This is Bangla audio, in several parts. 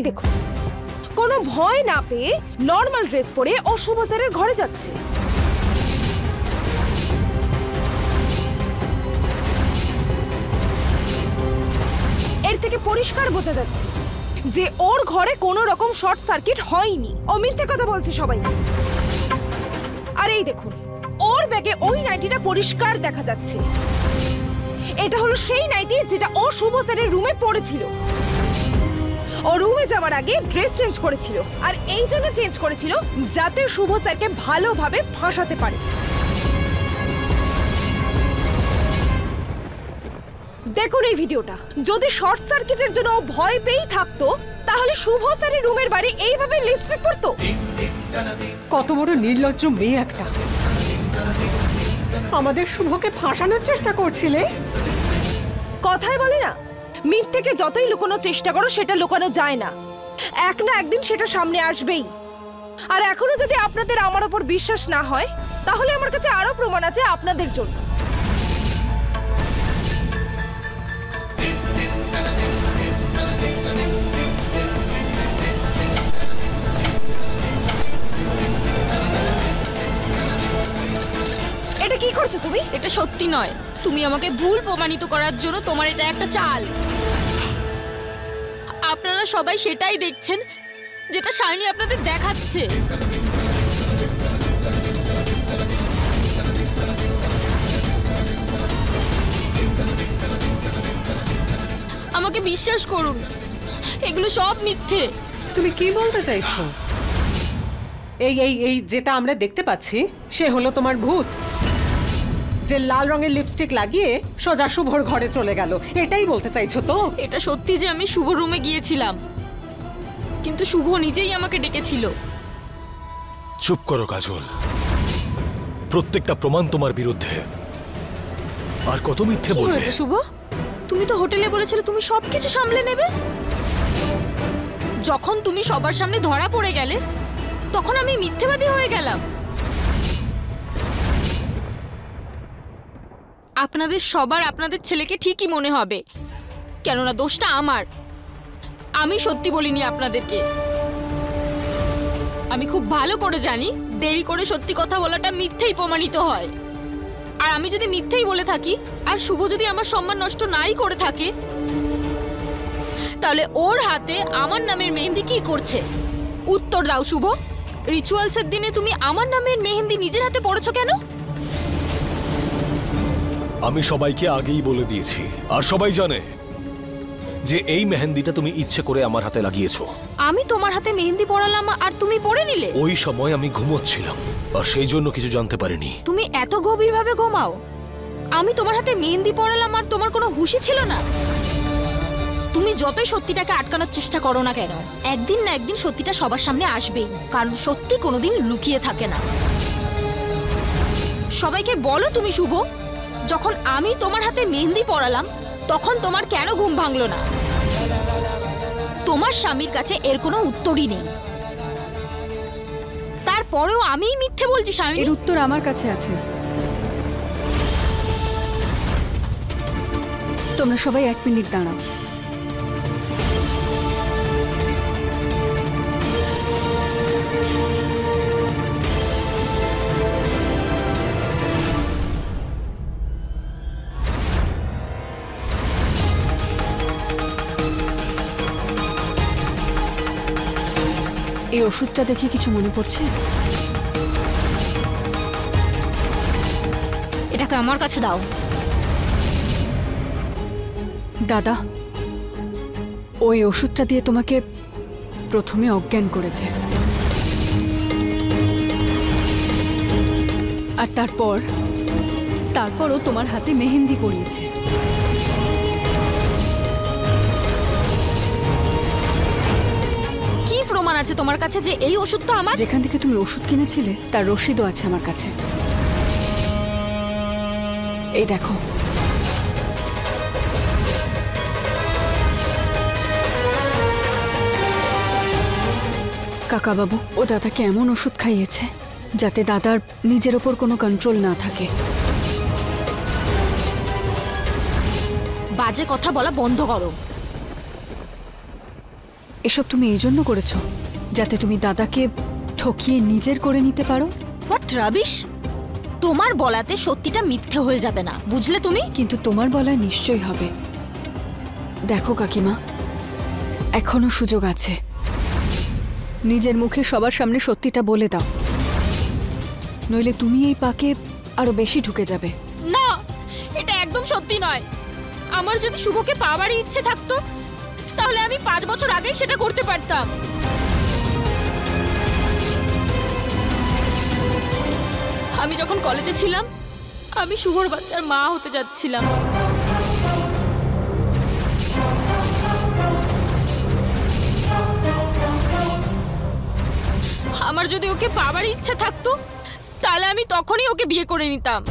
দেখো, কোনো ভয় না পেয়ে নর্মাল ড্রেস পরে ও শুভ স্যারের ঘরে যাচ্ছে। এর থেকে পরিষ্কার বোঝা যাচ্ছে যে ওর ঘরে কোনো রকম শর্ট সার্কিট হয়নি। ও মিথ্যে কথা বলছে সবাই। আর এই দেখুন, ওর ব্যাগে ওই নাইটিটা পরিষ্কার দেখা যাচ্ছে। এটা হলো সেই নাইটি যেটা ও শুভ স্যারের রুমে পড়েছিল। ও রুমে যাওয়ার আগে ড্রেস চেঞ্জ করেছিল, আর এই জন্য চেঞ্জ করেছিল যাতে শুভ স্যারকে ভালোভাবে ফাঁসাতে পারে। দেখুন এই ভিডিওটা, যদি শর্ট সার্কিটের জন্য ও ভয় পেয়েই থাকতো তাহলে শুভ স্যারের রুমের বাইরে এইভাবে লিপস্টিক পরতো। কত বড় নির্লজ্জ মেয়ে একটা! আমাদের শুভকে ফাঁসানোর চেষ্টা করছিলে। কথাই বলে না, মিথ্যেকে যতই লুকানোর চেষ্টা করো সেটা লুকানো যায় না, এক না একদিন সেটা সামনে আসবেই। আর এখনো যদি আপনাদের আমার উপর বিশ্বাস না হয় তাহলে আমার কাছে আরো প্রমাণ আছে আপনাদের জন্য। এটা কি করছো তুমি? এটা সত্যি নয়, তুমি আমাকে ভুল প্রমাণিত করার জন্য তোমার এটা একটা চাল। আপনারা সবাই সেটাই দেখছেন যেটা শাইনি আপনাদের দেখাচ্ছে। আমাকে বিশ্বাস করুন, এগুলো সব মিথ্যে। তুমি কি বলতে চাইছো? এই এই এই যেটা আমরা দেখতে পাচ্ছি সে হলো তোমার ভূত, যে লাল রঙের লিপস্টিক লাগিয়ে সোজা শুভর ঘরে চলে গেল। এটাই বলতে চাইছো তো? এটা সত্যি যে আমি শুভ রুমে গিয়েছিলাম, কিন্তু শুভ নিজেই আমাকে ডেকেছিল। চুপ করো কাজল, প্রত্যেকটা প্রমাণ তোমার বিরুদ্ধে। আর কত মিথ্যে বলবে? কি হয়েছে শুভ? তুমি তো হোটেলে বলেছিলে তুমি সবকিছু সামলে নেবে। যখন তুমি সবার সামনে ধরা পড়ে গেলে তখন আমি মিথ্যেবাদী হয়ে গেলাম। আপনাদের সবার আপনাদের ছেলেকে ঠিকই মনে হবে, কেননা দোষটা আমার। আমি সত্যি বলিনি আপনাদেরকে। আমি খুব ভালো করে জানি দেরি করে সত্যি কথা বলাটা মিথ্যেই প্রমাণিত হয়। আর আমি যদি মিথ্যেই বলে থাকি আর শুভ যদি আমার সম্মান নষ্ট নাই করে থাকে, তাহলে ওর হাতে আমার নামের মেহেন্দি কি করছে? উত্তর দাও শুভ। রিচুয়ালসের দিনে তুমি আমার নামের মেহেন্দি নিজের হাতে পড়েছো কেন? আমি সবাইকে আগেই বলে দিয়েছি, আর সবাই জানে যে এই মেহেন্দিটা তুমি ইচ্ছে করে আমার হাতে লাগিয়েছো। আমি তোমার হাতে মেহেন্দি পরালাম আর তুমি পরে নিলে? ওই সময় আমি ঘুমোচ্ছিলাম আর সেই জন্য কিছু জানতে পারিনি। তুমি এত গভীরভাবে ঘুমাও? আমি তোমার হাতে মেহেন্দি পরালাম আর তোমার কোনো হুঁশই ছিল না? তুমি যতই সত্যিটাকে আটকানোর চেষ্টা করো না কেন, একদিন না একদিন সত্যিটা সবার সামনে আসবেই, কারণ সত্যি কোনোদিন লুকিয়ে থাকে না। সবাইকে বলো তুমি শুভ, যখন আমি তোমার হাতে মেহেন্দি পরালাম তখন তোমার কেন ঘুম ভাঙলো না? তোমার স্বামীর কাছে এর কোনো উত্তরই নেই, তারপরেও আমিই মিথ্যে বলছি স্বামী? এর উত্তর আমার কাছে আছে। তোমরা সবাই 1 মিনিট দাঁড়াও। এই ওষুধটা দেখে কিছু মনে পড়ছে? এটাকে আমার কাছে দাও। দাদা, ওই ওষুধটা দিয়ে তোমাকে প্রথমে অজ্ঞান করেছে, আর তারপরও তোমার হাতে মেহেন্দি পরিয়েছে। কি প্রমাণ আছে তোমার কাছে যে এই ওষুধটা আমার? যেখান থেকে তুমি ওষুধ কিনেছিলে তার রসিদও আছে আমার কাছে। এই দেখো। কাকাবাবু ও দাদাকে এমন ওষুধ খাইয়েছে যাতে দাদার নিজের ওপর কোনো কন্ট্রোল না থাকে। বাজে কথা বলা বন্ধ করো। এসব তুমি এই জন্য করেছো যাতে তুমি দাদাকে ঠকিয়ে নিজের করে নিতে পারো? What rubbish! তোমার বলাতে সত্যিটা মিথ্যে হয়ে যাবে না, বুঝলে তুমি? কিন্তু তোমার বলা নিশ্চয়ই হবে। দেখো কাকিমা, এখনো সুযোগ আছে। নিজের মুখে সবার সামনে সত্যিটা বলে দাও, নইলে তুমি এই পাকে আরো বেশি ঢুকে যাবে। না, এটা একদম সত্যি নয়। আমার যদি শুভকে পাওয়ারই ইচ্ছে থাকতো তাহলে আমি 5 বছর আগেই সেটা করতে পারতাম। আমি যখন কলেজে ছিলাম আমি শুভর বাচ্চার মা হতে যাচ্ছিলাম। আমার যদি ওকে পাওয়ার ইচ্ছা থাকতো তাহলে আমি তখনই ওকে বিয়ে করে নিতাম,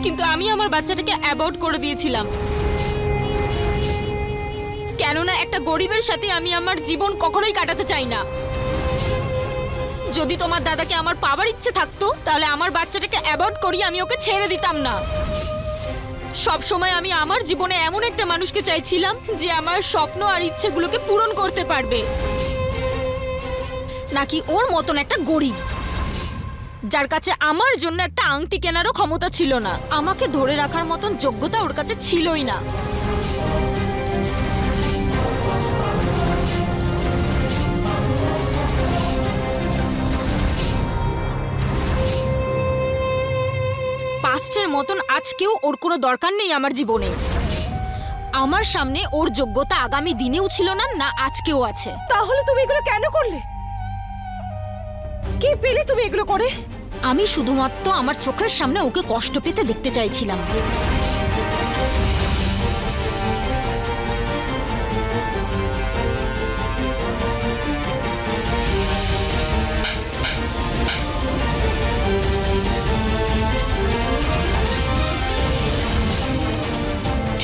কিন্তু আমি আমার বাচ্চাটাকে অ্যাবর্ট করে দিয়েছিলাম। কেননা একটা গরিবের সাথে আমি আমার জীবন কখনোই কাটাতে চাই না। যদি তোমার দাদাকে আমার পাওয়ার ইচ্ছে থাকতো তাহলে আমার বাচ্চাটাকে অ্যাবর্ট করিয়ে আমি ওকে ছেড়ে দিতাম না। সব সময় আমি আমার জীবনে এমন একটা মানুষকে চাইছিলাম যে আমার স্বপ্ন আর ইচ্ছেগুলোকে পূরণ করতে পারবে, নাকি ওর মতন একটা গরিব যার কাছে আমার জন্য একটা আংটি কেনারও ক্ষমতা ছিল না। আমাকে ধরে রাখার মতন যোগ্যতা ওর কাছে ছিলই না। পাস্টের মতন আজকেও ওর কোনো দরকার নেই আমার জীবনে। আমার সামনে ওর যোগ্যতা আগামী দিনেও ছিল না, না আজকেও আছে। তাহলে তুমি এগুলো কেন করলে? কি পেলে তুমি এগুলো করে? আমি শুধুমাত্র আমার চোখের সামনে ওকে কষ্ট পেতে দেখতে চাইছিলাম।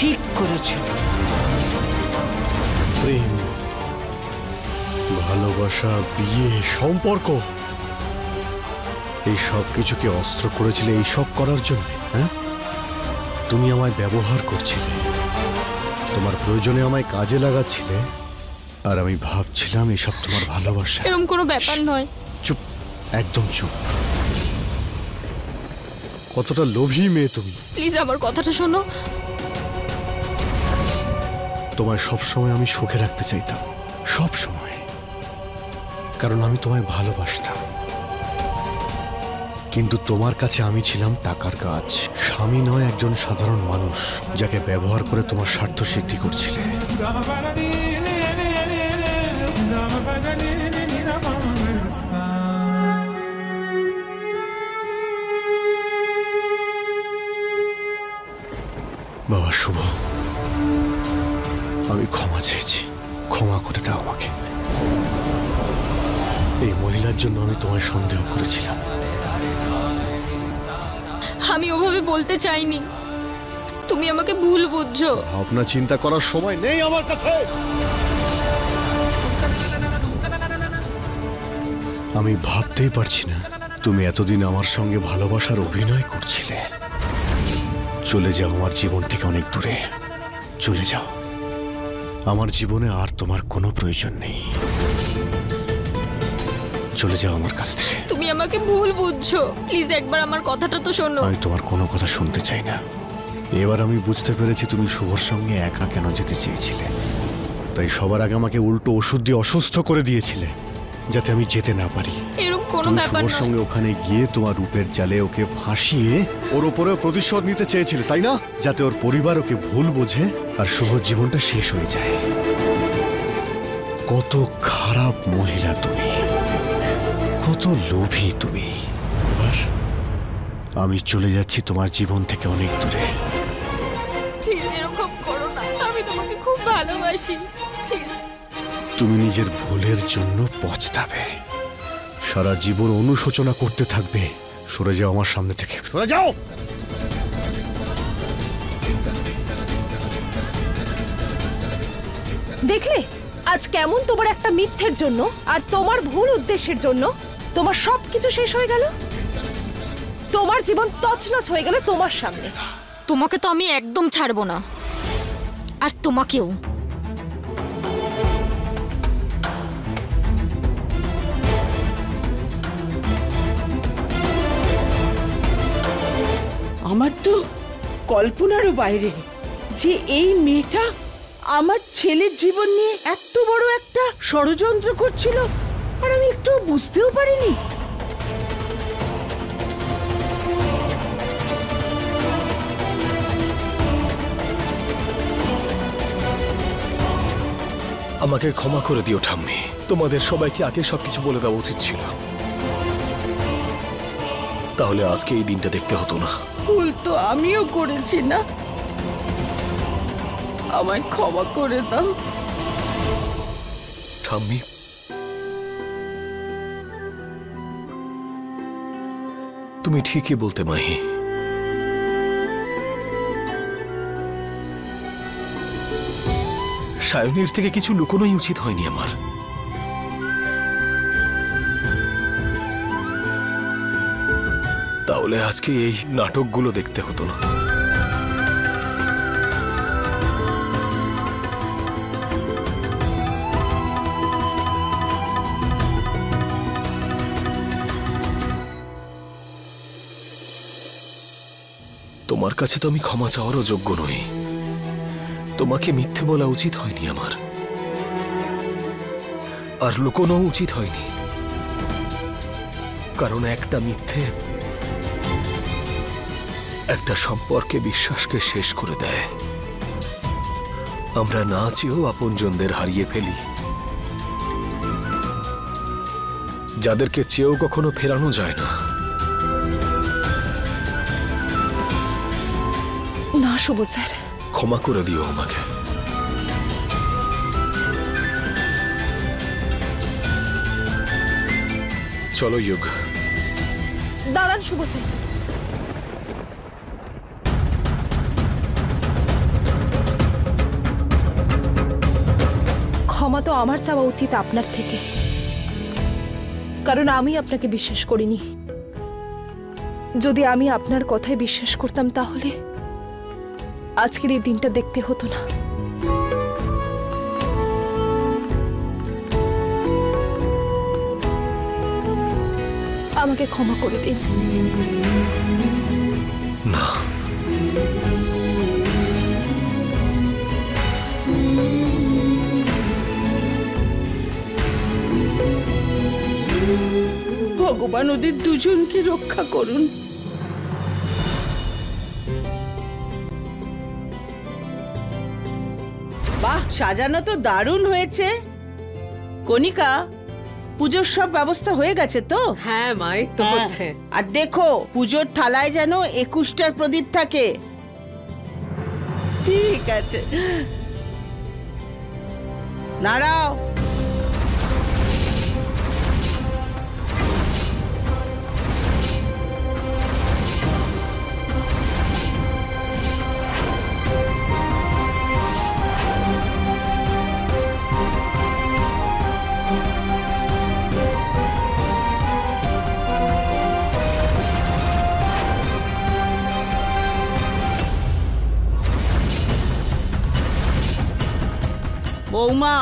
ঠিক করেছো। প্রেম, ভালোবাসা, বিয়ে, সম্পর্ক, এই সব কিছুকে অস্ত্র করেছিলে এই সব করার জন্য। হ্যাঁ, তুমি আমায় ব্যবহার করছিলে, তোমার প্রয়োজনে আমায় কাজে লাগাচ্ছিলে, আর আমি ভাবছিলাম এসব তোমার ভালোবাসা। এরকম কোনো ব্যাপার নয়। চুপ, একদম চুপ। কতটা লোভী মেয়ে তুমি। প্লিজ আমার কথাটা শোনো। তোমায় সবসময় আমি সুখে রাখতে চাইতাম, সব সময়, কারণ আমি তোমায় ভালোবাসতাম। কিন্তু তোমার কাছে আমি ছিলাম টাকার গাছ, স্বামী নয়, একজন সাধারণ মানুষ যাকে ব্যবহার করে তোমার স্বার্থ সিদ্ধি করছিলে। বাবা শুভ, আমি ক্ষমা চেয়েছি, ক্ষমা করে দাও আমাকে। এই মহিলার জন্য আমি তোমায় সন্দেহ করেছিলাম। আমি ওভাবে বলতে চাইনি, তুমি আমাকে ভুল বুঝছো। ভাবনা চিন্তা করার সময় নেই আমার কাছে। আমি ভাবতেই পারছি না তুমি এতদিন আমার সঙ্গে ভালোবাসার অভিনয় করছিলে। চলে যাও আমার জীবন থেকে অনেক দূরে, চলে যাও। আমার জীবনে আর তোমার কোনো প্রয়োজন নেই। চলে যাও আমার কাছ থেকে। তুমি আমাকে ভুল বুঝছো, প্লিজ একবার আমার কথাটা তো শোনো। আমি তোমার কোনো কথা শুনতে চাই না। এবার আমি বুঝতে পেরেছি তুমি শুভর সঙ্গে একা কেন যেতে চেয়েছিলে। তাই সবার আগে আমাকে উল্টো ওষুধ দিয়ে অসুস্থ করে দিয়েছিলে যাতে আমি যেতে না পারি। এরকম কোনো তুমি ব্যাপার শুভর নয়। সঙ্গে ওখানে গিয়ে তোমার রূপের জালে ওকে ফাঁসিয়ে ওর উপরে প্রতিশোধ নিতে চেয়েছিলে, তাই না? যাতে ওর পরিবার ওকে ভুল বোঝে আর শুভর জীবনটা শেষ হয়ে যায়। কত খারাপ মহিলা তুমি, কত লোভী তুমি। এবার আমি চলে যাচ্ছি তোমার জীবন থেকে অনেক দূরে। প্লিজ এরকম করো না, আমি তোমাকে খুব ভালোবাসি, প্লিজ। তুমি নিজের ভুলের জন্য পছতাবে, সারা জীবন অনুশোচনা করতে থাকবে। সরে যাও আমার সামনে থেকে, সরে যাও। দেখলে আজ কেমন তোমার একটা মিথ্যের জন্য আর তোমার ভুল উদ্দেশ্যের জন্য তোমার সবকিছু শেষ হয়ে গেল। তোমার জীবন তছনছ হয়ে গেল তোমার সামনে। তোমাকে তো আমি একদম ছাড়বো না, আর তোমাকেও। আমার তো কল্পনারও বাইরে যে এই মেয়েটা আমার ছেলের জীবন নিয়ে এত বড় একটা ষড়যন্ত্র করছিল, আর আমি একটু বুঝতেও পারিনি। আমাকে ক্ষমা করে দিও ঠাম্মি, তোমাদের সবাইকে আগে সবকিছু বলে দেওয়া উচিত ছিল, তাহলে আজকে এই দিনটা দেখতে হতো না। ভুল তো আমিও করেছি না, আমায় ক্ষমা করে দাও। ঠাম্মি, তুমি ঠিকই বলতে মাহি। সায়নীর থেকে কিছু লুকোনোই উচিত হয়নি আমার। তাহলে আজকে এই নাটকগুলো দেখতে হতো না। তোমার কাছে তো আমি ক্ষমা চাওয়ারও যোগ্য নই। তোমাকে মিথ্যে বলা উচিত হয়নি আমার, আর লুকোনো উচিত হয়নি, কারণ একটা মিথ্যে একটা সম্পর্কে বিশ্বাসকে শেষ করে দেয়। আমরা না চেয়েও আপনজনদের হারিয়ে ফেলি, যাদেরকে চেয়েও কখনো ফেরানো যায় না। না শুভ স্যার, ক্ষমা করে দিও আমাকে। চলো যুগ। দাঁড়ান শুভ স্যার, ক্ষমা তো আমার চাওয়া উচিত আপনার থেকে, কারণ আমি আপনাকে বিশ্বাস করিনি। যদি আমি আপনার কথায় বিশ্বাস করতাম তাহলে আজকের এই দিনটা দেখতে হতো না। আমাকে ক্ষমা করে দিন। না, ভগবান ওদের দুজনকে রক্ষা করুন। বাহ, সাজানো তো দারুণ হয়েছে। কণিকা, পুজোর সব ব্যবস্থা হয়ে গেছে তো? হ্যাঁ মা, এই তো হচ্ছে। আর দেখো, পুজোর থালায় যেন 21টার প্রদীপ থাকে। ঠিক আছে, নাড়াও। বৌমা,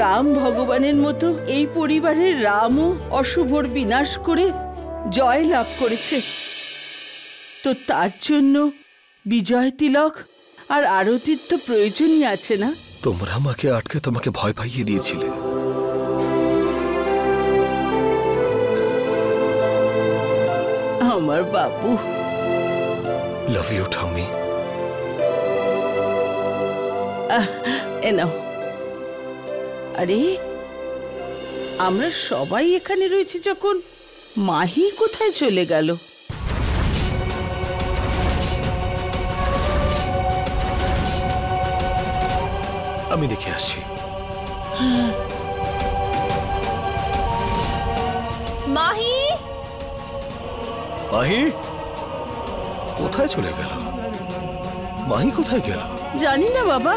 রাম ভগবানের মতো এই পরিবারের রামও অশুভর বিনাশ করে জয় লাভ করেছে, তো তার জন্য বিজয় তিলক আর আরতির তো প্রয়োজনই আছে না? তোমরা আমাকে আটকে তোমাকে ভয় পাইয়ে দিয়েছিলে। আমার বাবু, লাভ ইউ ঠাম্মি। এ নাও। আরে আমরা সবাই এখানে রয়েছি যখন মাহি কোথায় চলে গেল? আমি দেখে আসছি। মাহি, মাহি কোথায় চলে গেল? মাহি কোথায় গেল? জানি না বাবা,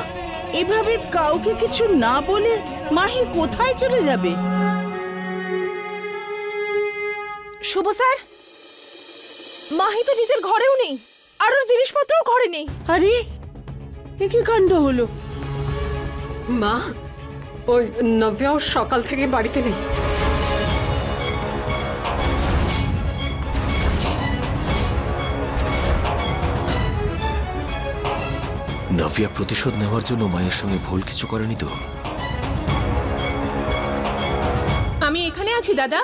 এভাবে কাউকে কিছু না বলে মাহি কোথায় চলে যাবে? শুভ স্যার, মাহি তো নিজের ঘরেও নেই, আর ওর জিনিসপত্রও ঘরে নেই। আরে এ কি কাণ্ড হলো? মা, ওই নব্যাও সকাল থেকে বাড়িতে নেই। নাভিয়া প্রতিশোধ নেওয়ার জন্য মায়ের সঙ্গে ভুল কিছু করেনি তো? আমি এখানে আছি দাদা।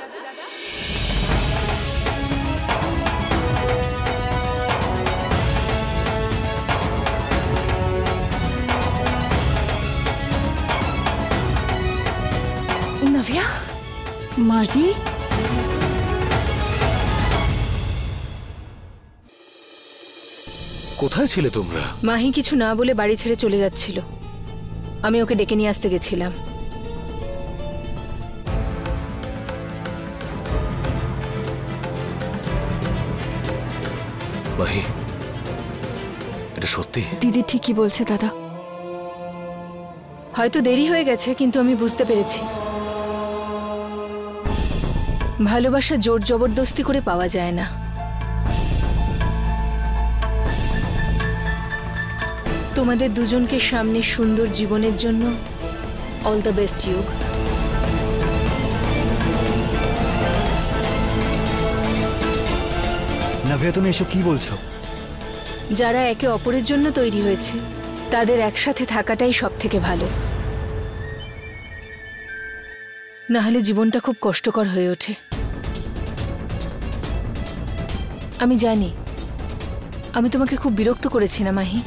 নাভিয়া, মাহি, কোথায় ছিলে তোমরা? মাহি কিছু না বলে বাড়ি ছেড়ে চলে যাচ্ছিল, আমি ওকে ডেকে নিয়ে আসতে গেছিলাম। মাহি, এটা সত্যি? দিদি ঠিকই বলছে দাদা, হয়তো দেরি হয়ে গেছে কিন্তু আমি বুঝতে পেরেছি ভালোবাসা জোর জবরদস্তি করে পাওয়া যায় না। তোমাদের দুজনকে সামনে সুন্দর জীবনের জন্য অল দ্য বেস্ট ইউ। নাভিয়া, তুমি এসব কি বলছো? যারা একে অপরের জন্য তৈরি হয়েছে তাদের একসাথে থাকাটাই সব থেকে ভালো, না হলে জীবনটা খুব কষ্টকর হয়ে ওঠে। আমি জানি আমি তোমাকে খুব বিরক্ত করেছি না মাহি,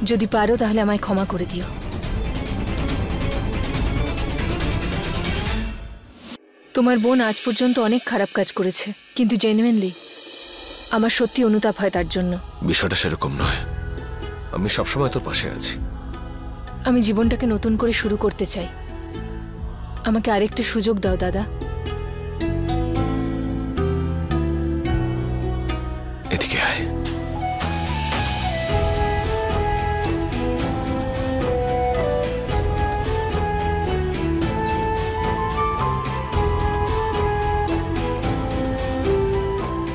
যদি পারো তাহলে আমায় ক্ষমা করে দিও। তোমার বোন আজ পর্যন্ত অনেক খারাপ কাজ করেছে, কিন্তু জেনুইনলি আমার সত্যি অনুতাপ হয় তার জন্য। বিষয়টা সেরকম নয়, আমি সবসময় তোর পাশে আছি। আমি জীবনটাকে নতুন করে শুরু করতে চাই, আমাকে আরেকটা সুযোগ দাও দাদা। এদিকে আয়।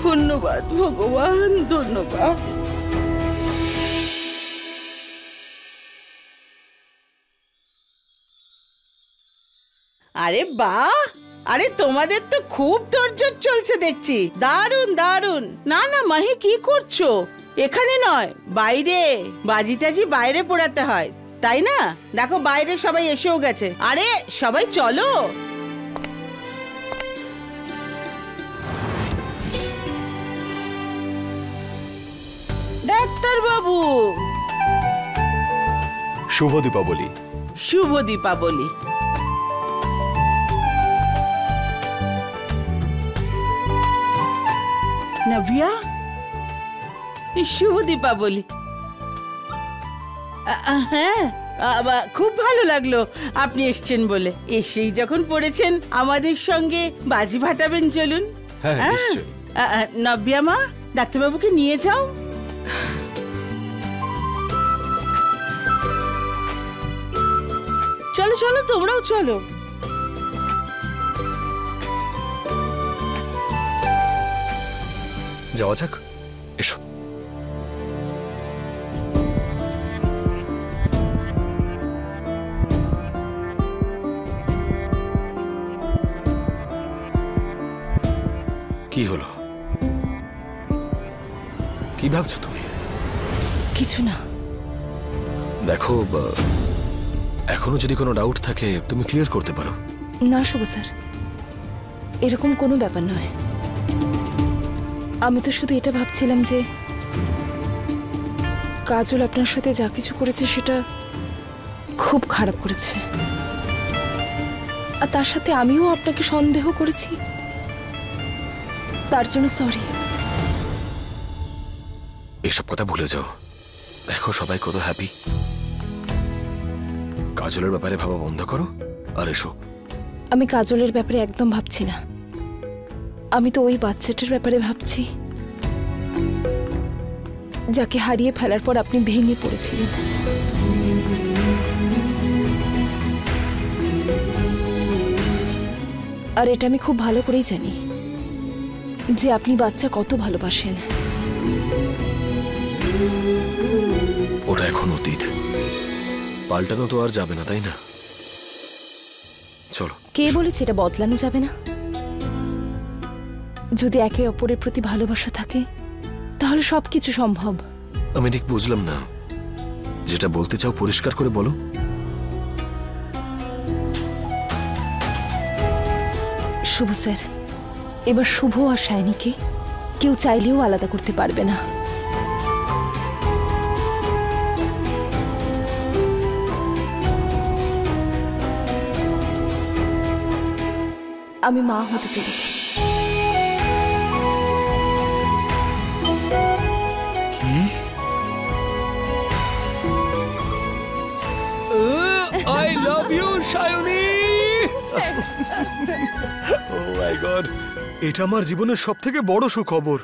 ধন্যবাদ ভগবান, ধন্যবাদ। আরে বাহ, আরে তোমাদের তো খুব তোড়জোড় চলছে দেখছি, দারুণ দারুণ। না না মাহি, কি করছো? এখানে নয়, বাইরে। বাজি টাজি বাইরে পোড়াতে হয়, তাই না? দেখো বাইরে সবাই এসেও গেছে। আরে সবাই চলো। ডাক্তার বাবু, শুভ দীপাবলি। শুভ দীপাবলি। নাভিয়া, শুভ দীপাবলি। হ্যাঁ, খুব ভালো লাগলো আপনি এসছেন বলে। এসেই যখন পড়েছেন আমাদের সঙ্গে বাজি ফাটাবেন, চলুন। হ্যাঁ, নিশ্চয়ই। নাভিয়া মা, ডাক্তারবাবুকে নিয়ে যাও। চলো চলো, তোমরাও চলো। যাওয়া যাক, এসো। কি হলো? কি ভাবছো তুমি? কিছু না। দেখো, এখনো যদি কোনো ডাউট থাকে তুমি ক্লিয়ার করতে পারো। না শুভ স্যার, এরকম কোনো ব্যাপার নয়। আমি তো শুধু এটা ভাবছিলাম যে কাজল আপনার সাথে যা কিছু করেছে সেটা খুব খারাপ করেছে, আর তার সাথে আমিও আপনাকে সন্দেহ করেছি, তার জন্য সরি। এসব কথা ভুলে যাও। দেখো সবাই কত হ্যাপি। কাজলের ব্যাপারে ভাবা বন্ধ করো আর এসো। আমি কাজলের ব্যাপারে একদম ভাবছি না, আমি তো ওই বাচ্চাটার ব্যাপারে ভাবছি যাকে হারিয়ে ফেলার পর আপনি ভেঙে পড়েছিলেন। আর এটা আমি খুব ভালো করেই জানি যে আপনি বাচ্চা কত ভালোবাসেন। ওটা এখন অতীত, পাল্টানো তো আর যাবে না, তাই না? চলো। কে বলেছে এটা বদলানো যাবে না? যদি একে অপরের প্রতি ভালোবাসা থাকে তাহলে সবকিছু সম্ভব। আমি ঠিক বুঝলাম না, যেটা বলতে চাও পরিষ্কার করে বলো। শুভ স্যার, এবার শুভ আর শাইনিকে কেউ চাইলেও আলাদা করতে পারবে না। আমি মা হতে চলেছি। কি? I love you, Sayani. Oh my God! এটা আমার জীবনের সবথেকে বড় সুখবর।